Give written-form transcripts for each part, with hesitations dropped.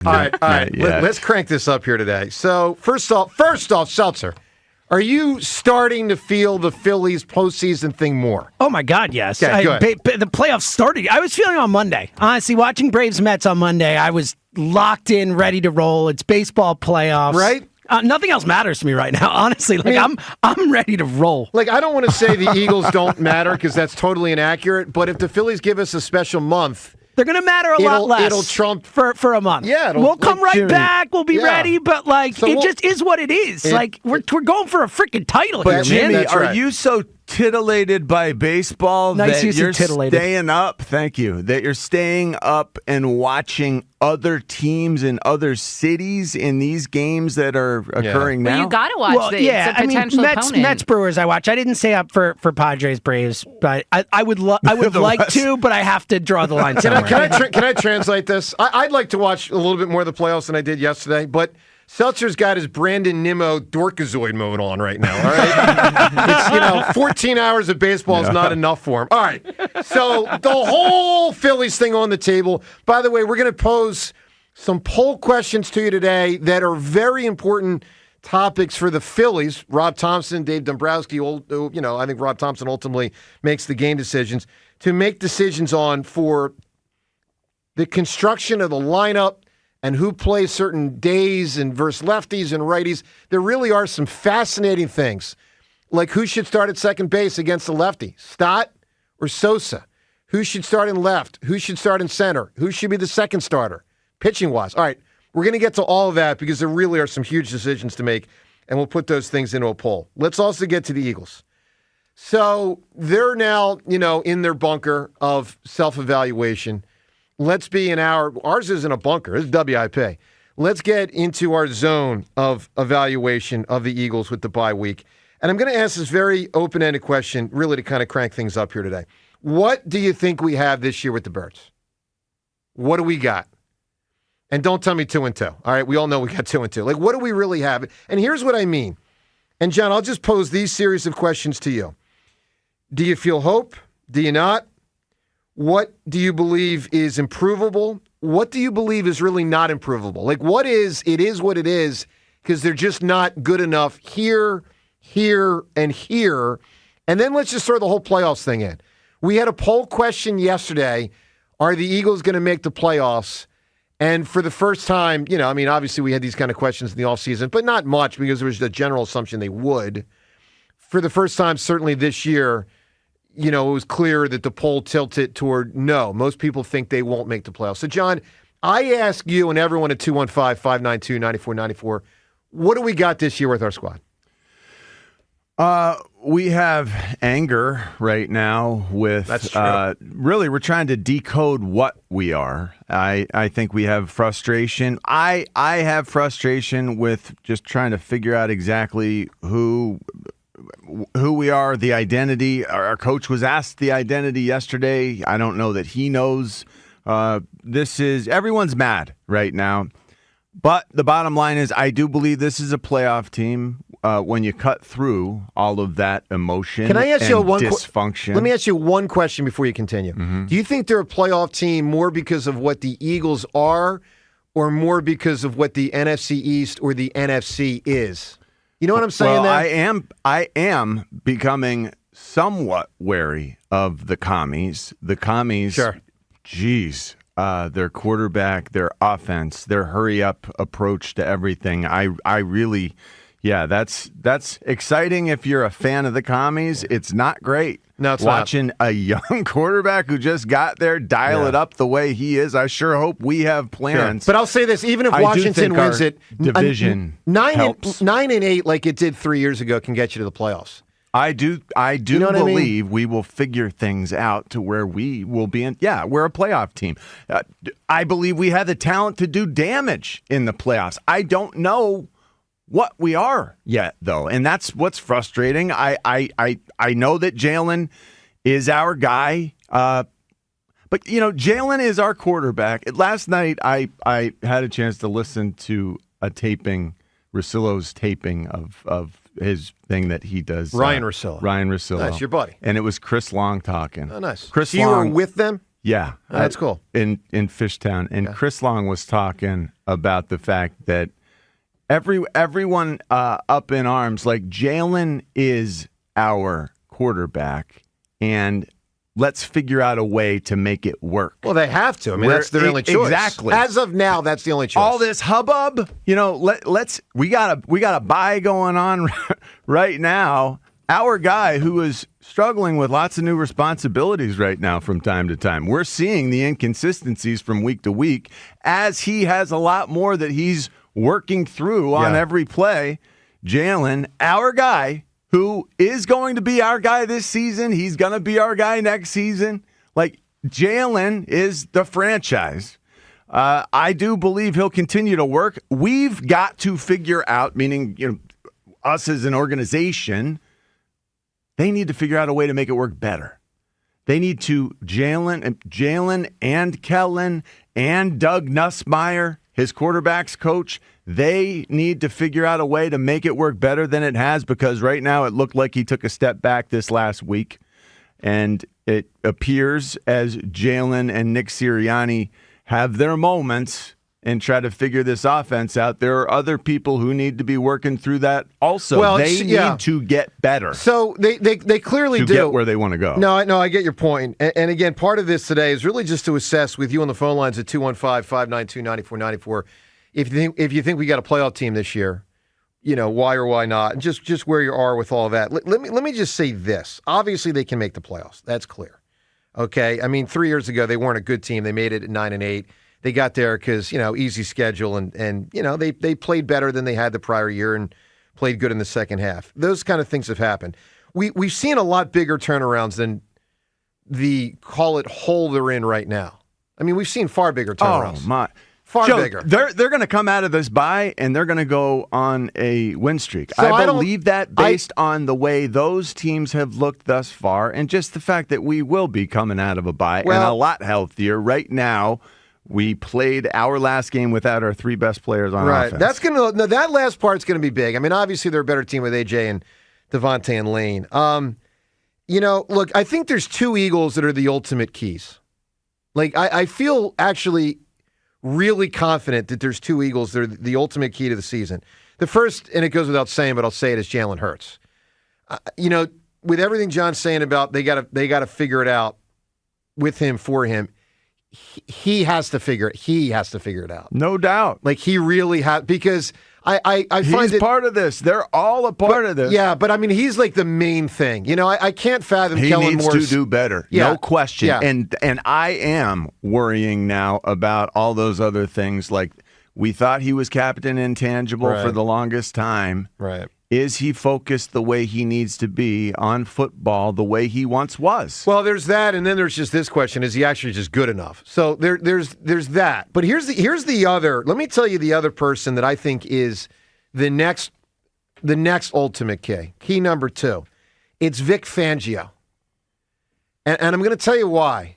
All right. Let's crank this up here today. So first off, Seltzer, are you starting to feel the Phillies postseason thing more? Oh my God, yes. Okay, the playoffs started. I was feeling on Monday. Honestly, watching Braves Mets on Monday, I was locked in, ready to roll. It's baseball playoffs, right? Nothing else matters to me right now. Honestly, I'm ready to roll. Like, I don't want to say the Eagles don't matter because that's totally inaccurate. But if the Phillies give us a special month, they're going to matter a lot less. It'll trump for a month. Yeah, we'll come right back. We'll be ready. But it just is what it is. We're going for a freaking title here, Jimmy, man. are you so titillated by baseball that you're staying up? Thank you. That you're staying up and watching other teams in other cities in these games that are occurring now. Well, you got to watch these. Yeah, it's a potential opponent. Mets Brewers. I watch. I didn't stay up for Padres Braves, but I would like to, but I have to draw the line somewhere. Can I translate this? I'd like to watch a little bit more of the playoffs than I did yesterday, but Seltzer's got his Brandon Nimmo Dorkazoid mode on right now, all right? It's, 14 hours of baseball is not enough for him. All right, so the whole Phillies thing on the table. By the way, we're going to pose some poll questions to you today that are very important topics for the Phillies. Rob Thompson, Dave Dombrowski, I think Rob Thompson ultimately makes the game decisions, to make decisions on for the construction of the lineup, and who plays certain days and versus lefties and righties. There really are some fascinating things, like who should start at second base against the lefty, Stott or Sosa? Who should start in left? Who should start in center? Who should be the second starter, pitching-wise? All right, we're going to get to all of that because there really are some huge decisions to make, and we'll put those things into a poll. Let's also get to the Eagles. So they're now, in their bunker of self-evaluation. Let's be in ours isn't a bunker, it's WIP. Let's get into our zone of evaluation of the Eagles with the bye week. And I'm going to ask this very open-ended question, really to kind of crank things up here today. What do you think we have this year with the Birds? What do we got? And don't tell me 2-2. All right, we all know we got 2-2. Like, what do we really have? And here's what I mean. And, John, I'll just pose these series of questions to you. Do you feel hope? Do you not? What do you believe is improvable? What do you believe is really not improvable? Like, it is what it is, because they're just not good enough here, and here. And then let's just throw the whole playoffs thing in. We had a poll question yesterday. Are the Eagles going to make the playoffs? And for the first time, obviously we had these kind of questions in the offseason, but not much because there was a general assumption they would. For the first time, certainly this year, it was clear that the poll tilted toward no. Most people think they won't make the playoffs. So, John, I ask you and everyone at 215-592-9494, what do we got this year with our squad? We have anger right now with, That's true. Really, we're trying to decode what we are. I think we have frustration. I have frustration with just trying to figure out exactly who we are, the identity. Our coach was asked the identity yesterday. I don't know that he knows. Everyone's mad right now. But the bottom line is I do believe this is a playoff team when you cut through all of that emotion Can I ask and you one dysfunction. Let me ask you one question before you continue. Mm-hmm. Do you think they're a playoff team more because of what the Eagles are or more because of what the NFC East or the NFC is? You know what I'm saying? Well, I am becoming somewhat wary of the commies. The commies, sure. Geez, their quarterback, their offense, their hurry-up approach to everything. I really, that's exciting if you're a fan of the commies. It's not great. No, it's watching a young quarterback wwho just got there dial it up the way he is. I sure hope we have plans. Sure. But I'll say this: even if Washington wins it, division 9-8 like it did 3 years ago can get you to the playoffs. I do believe we will figure things out to where we will be in. Yeah, we're a playoff team. I believe we have the talent to do damage in the playoffs. I don't know what we are yet, though, and that's what's frustrating. I know that Jalen is our guy, but Jalen is our quarterback. Last night, I had a chance to listen to a taping, Russillo's taping of his thing that he does. Ryan Russillo. Ryan Russillo. Nice, your buddy. And it was Chris Long talking. Oh, nice. Chris so you Long, were with them? Yeah. That's cool. In Fishtown. And Chris Long was talking about the fact that everyone up in arms, like Jalen is our quarterback, and let's figure out a way to make it work. Well, they have to. I mean, that's their only choice. Exactly. As of now, that's the only choice. All this hubbub, we got a buy going on right now. Our guy who is struggling with lots of new responsibilities right now from time to time. We're seeing the inconsistencies from week to week as he has a lot more that he's working through on every play. Jalen, our guy, who is going to be our guy this season. He's going to be our guy next season. Like, Jalen is the franchise. I do believe he'll continue to work. We've got to figure out, meaning us as an organization, they need to figure out a way to make it work better. They need to, Jalen and Kellen and Doug Nussmeier, his quarterback's coach, they need to figure out a way to make it work better than it has, because right now it looked like he took a step back this last week. And it appears as Jalen and Nick Sirianni have their moments and try to figure this offense out, there are other people who need to be working through that also. Well, they need to get better. So they clearly do. To get where they want to go. No, I get your point. And again, part of this today is really just to assess with you on the phone lines at 215-592-9494 if you think we got a playoff team this year, why or why not, and just where you are with all of that. Let me just say this. Obviously, they can make the playoffs. That's clear. Okay? I mean, 3 years ago, they weren't a good team. They made it at 9-8. They got there because, easy schedule, and they played better than they had the prior year and played good in the second half. Those kind of things have happened. We've seen a lot bigger turnarounds than the, call it, hole they're in right now. I mean, we've seen far bigger turnarounds. Oh, my. Far Joe, bigger. They're going to come out of this bye, and they're going to go on a win streak. So I believe that based on the way those teams have looked thus far, and just the fact that we will be coming out of a bye and a lot healthier. Right now, we played our last game without our three best players on offense. That last part's going to be big. I mean, obviously they're a better team with AJ and Devontae and Lane. Look, I think there's two Eagles that are the ultimate keys. Like, I feel actually really confident that there's two Eagles that are the ultimate key to the season. The first, and it goes without saying, but I'll say it, is Jalen Hurts. With everything John's saying about they got to figure it out with him, for him, he has to figure it out. No doubt. Like, he really has, because I find he's part of this. They're all a part of this. Yeah, but I mean, he's like the main thing. I can't fathom Kellen Moore's. He needs to do better. No question. Yeah. And I am worrying now about all those other things. Like, we thought he was Captain Intangible for the longest time. Right. Is he focused the way he needs to be on football the way he once was? Well, there's that, and then there's just this question: is he actually just good enough? So there's that. But here's the other. Let me tell you the other person that I think is the next ultimate key number 2. It's Vic Fangio, and I'm going to tell you why.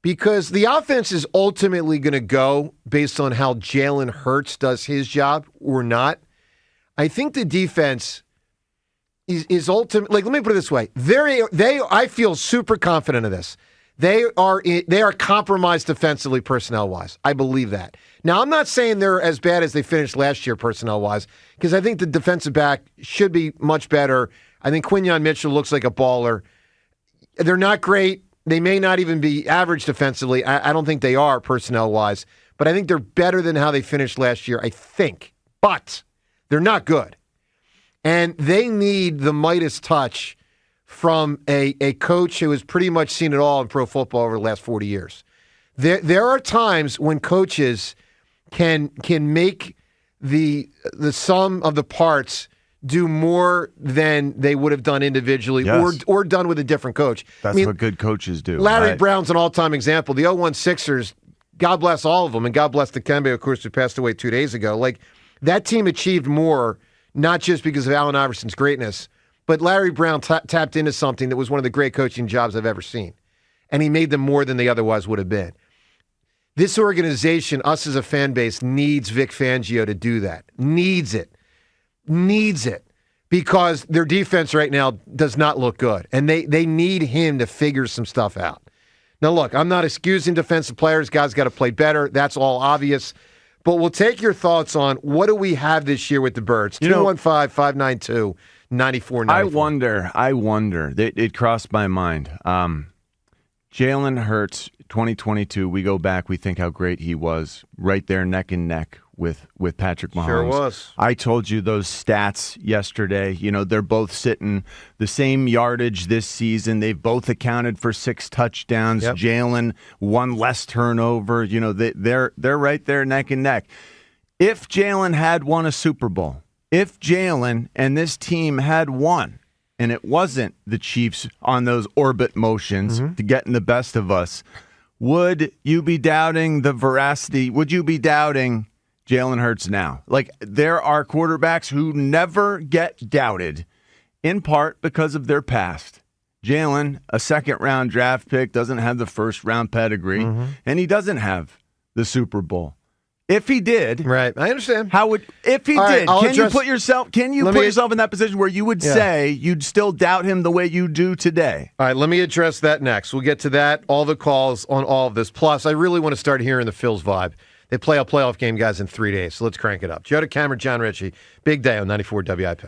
Because the offense is ultimately going to go based on how Jalen Hurts does his job or not. I think the defense is ultimate. Like, let me put it this way: I feel super confident of this. They are compromised defensively, personnel wise. I believe that. Now, I'm not saying they're as bad as they finished last year, personnel wise, because I think the defensive back should be much better. I think Quinyon Mitchell looks like a baller. They're not great. They may not even be average defensively. I don't think they are, personnel wise, but I think they're better than how they finished last year. I think, but they're not good. And they need the Midas touch from a coach who has pretty much seen it all in pro football over the last 40 years. There are times when coaches can make the sum of the parts do more than they would have done individually, or done with a different coach. That's what good coaches do. Larry Brown's an all-time example. The 0-1 Sixers, God bless all of them, and God bless Dikembe, of course, who passed away 2 days ago. Like, that team achieved more, not just because of Allen Iverson's greatness, but Larry Brown tapped into something that was one of the great coaching jobs I've ever seen. And he made them more than they otherwise would have been. This organization, us as a fan base, needs Vic Fangio to do that. Needs it. Because their defense right now does not look good. And they need him to figure some stuff out. Now, look, I'm not excusing defensive players. Guys got to play better. That's all obvious. But we'll take your thoughts on what do we have this year with the Birds. 215-592-9494. I wonder. It crossed my mind. Jalen Hurts, 2022, we go back, we think how great he was, right there neck and neck with Patrick Mahomes. Sure was. I told you those stats yesterday. They're both sitting the same yardage this season. They've both accounted for 6 touchdowns. Yep. Jalen, 1 less turnover. They're right there neck and neck. If Jalen had won a Super Bowl, if Jalen and this team had won, and it wasn't the Chiefs on those orbit motions to getting the best of us, would you be doubting the veracity? Would you be doubting Jalen Hurts now? Like, there are quarterbacks who never get doubted, in part because of their past. Jalen, a second-round draft pick, doesn't have the first-round pedigree, and he doesn't have the Super Bowl. If he did, right? I understand. If he did, can you put yourself in that position where you would say you'd still doubt him the way you do today? All right, let me address that next. We'll get to that, all the calls on all of this. Plus, I really want to start hearing the Phils vibe. They play a playoff game, guys, in 3 days, so let's crank it up. Joe DeCamera, John Ritchie, big day on 94 WIP.